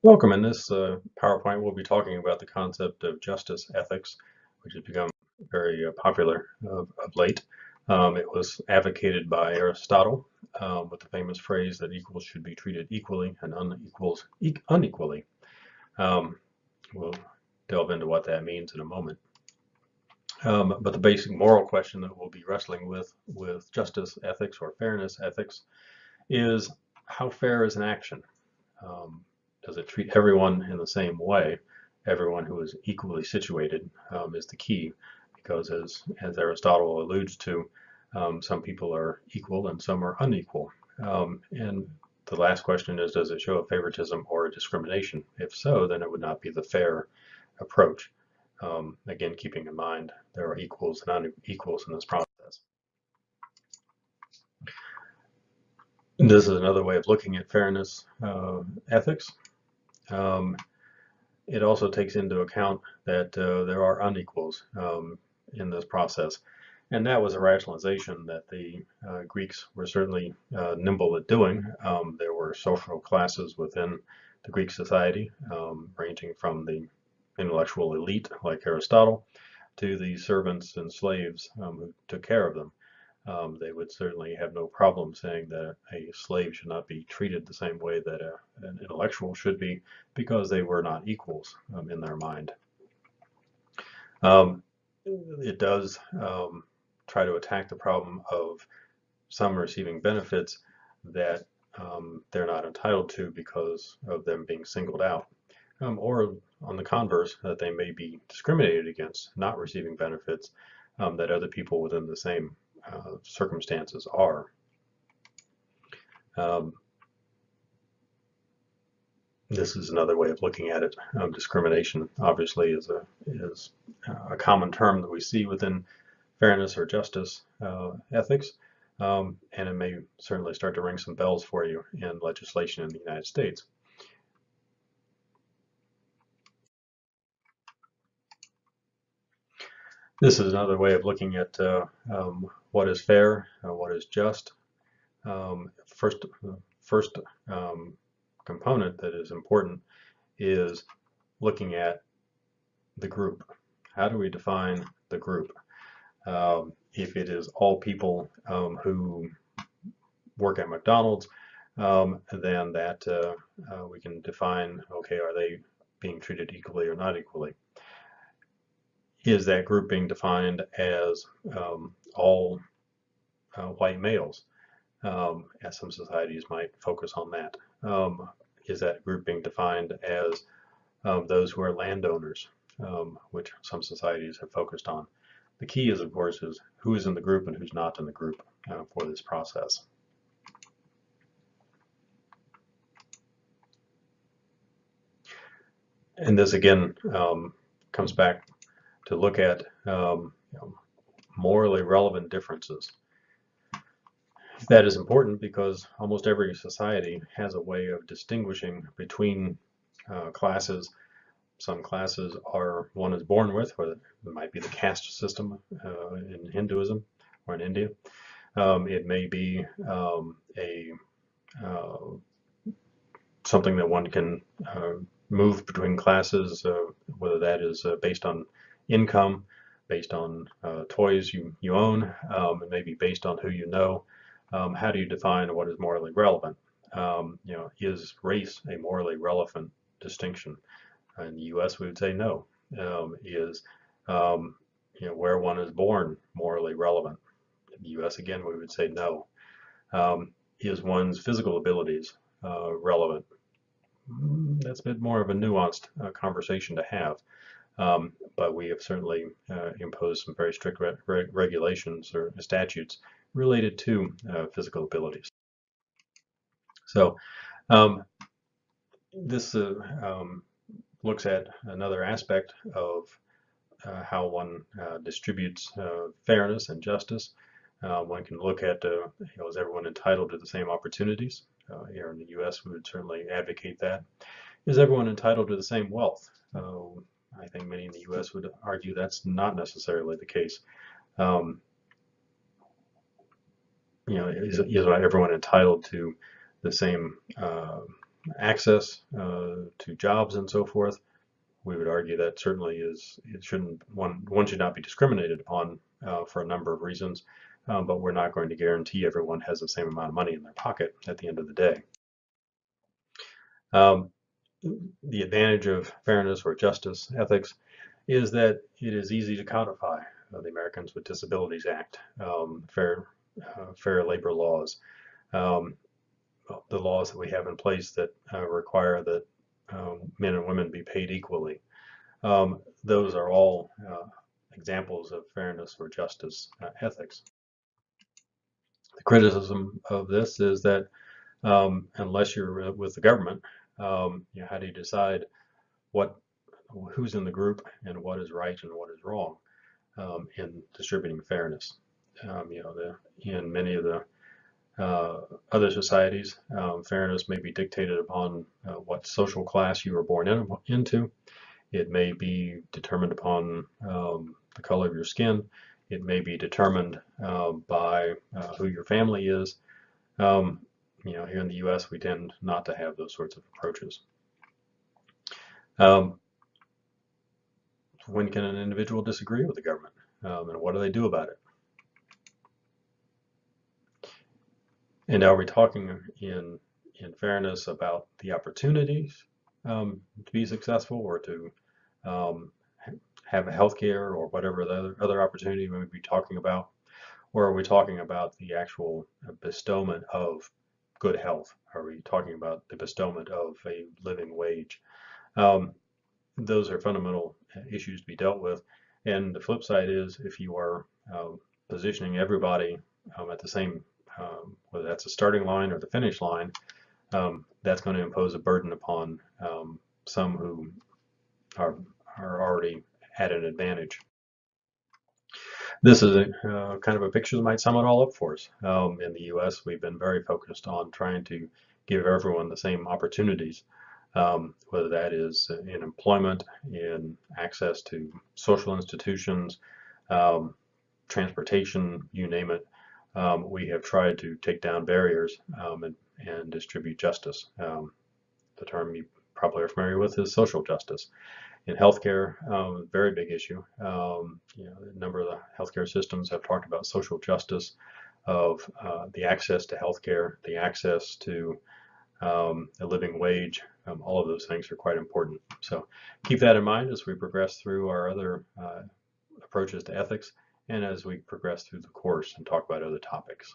Welcome. In this PowerPoint, we'll be talking about the concept of justice ethics, which has become very popular of late. It was advocated by Aristotle with the famous phrase that equals should be treated equally and unequals unequally. We'll delve into what that means in a moment. But the basic moral question that we'll be wrestling with justice ethics or fairness ethics is how fair is an action? Does it treat everyone in the same way? Everyone who is equally situated is the key, because as Aristotle alludes to, some people are equal and some are unequal. And the last question is, does it show a favoritism or a discrimination? If so, then it would not be the fair approach. Again, keeping in mind there are equals and unequals in this process. And this is another way of looking at fairness ethics. It also takes into account that there are unequals in this process. And that was a rationalization that the Greeks were certainly nimble at doing. There were social classes within the Greek society, ranging from the intellectual elite, like Aristotle, to the servants and slaves who took care of them. They would certainly have no problem saying that a slave should not be treated the same way that an intellectual should be, because they were not equals in their mind. It does try to attack the problem of some receiving benefits that they're not entitled to because of them being singled out. Or on the converse, that they may be discriminated against, not receiving benefits that other people within the same circumstances are. This is another way of looking at it. Discrimination obviously is a common term that we see within fairness or justice ethics, and it may certainly start to ring some bells for you in legislation in the United States. This is another way of looking at what is fair, what is just. First component that is important is looking at the group. How do we define the group? If it is all people who work at McDonald's, then that we can define, okay, are they being treated equally or not equally? Is that group being defined as all white males? As some societies might focus on that. Is that group being defined as those who are landowners, which some societies have focused on? The key is, of course, is who is in the group and who's not in the group for this process. And this again comes back to look at morally relevant differences. That is important because almost every society has a way of distinguishing between classes. Some classes are one is born with, or it might be the caste system in Hinduism or in India. It may be something that one can move between classes, whether that is based on income, based on toys you own, and maybe based on who you know. How do you define what is morally relevant? Is race a morally relevant distinction? In the U.S., we would say no. Is where one is born morally relevant? In the U.S., again, we would say no. Is one's physical abilities relevant? That's a bit more of a nuanced conversation to have. But we have certainly imposed some very strict regulations or statutes related to physical abilities. So this looks at another aspect of how one distributes fairness and justice. One can look at, is everyone entitled to the same opportunities? Here in the U.S., we would certainly advocate that. Is everyone entitled to the same wealth? I think many in the U.S. would argue that's not necessarily the case. Is everyone entitled to the same access to jobs and so forth, we would argue that certainly one should not be discriminated upon for a number of reasons, but we're not going to guarantee everyone has the same amount of money in their pocket at the end of the day. The advantage of fairness or justice ethics is that it is easy to codify. The Americans with Disabilities Act, fair labor laws, um, the laws that we have in place that require that men and women be paid equally. Those are all examples of fairness or justice ethics. The criticism of this is that unless you're with the government, how do you decide who's in the group and what is right and what is wrong in distributing fairness? In many of the other societies, fairness may be dictated upon what social class you were born into. It may be determined upon the color of your skin. It may be determined by who your family is. Here in the U.S., we tend not to have those sorts of approaches. When can an individual disagree with the government, and what do they do about it? And are we talking in fairness about the opportunities to be successful or to have health care or whatever the other opportunity we may be talking about? Or are we talking about the actual bestowment of good health? Are we talking about the bestowment of a living wage? Those are fundamental issues to be dealt with. And the flip side is if you are positioning everybody at the same, whether that's the starting line or the finish line, that's going to impose a burden upon some who are already at an advantage. This is a kind of a picture that might sum it all up for us. In the U.S., we've been very focused on trying to give everyone the same opportunities, whether that is in employment, in access to social institutions, transportation, you name it. We have tried to take down barriers and distribute justice. The term you probably are familiar with is social justice. In healthcare, very big issue. A number of the healthcare systems have talked about social justice of the access to healthcare, the access to a living wage. All of those things are quite important. So keep that in mind as we progress through our other approaches to ethics and as we progress through the course and talk about other topics.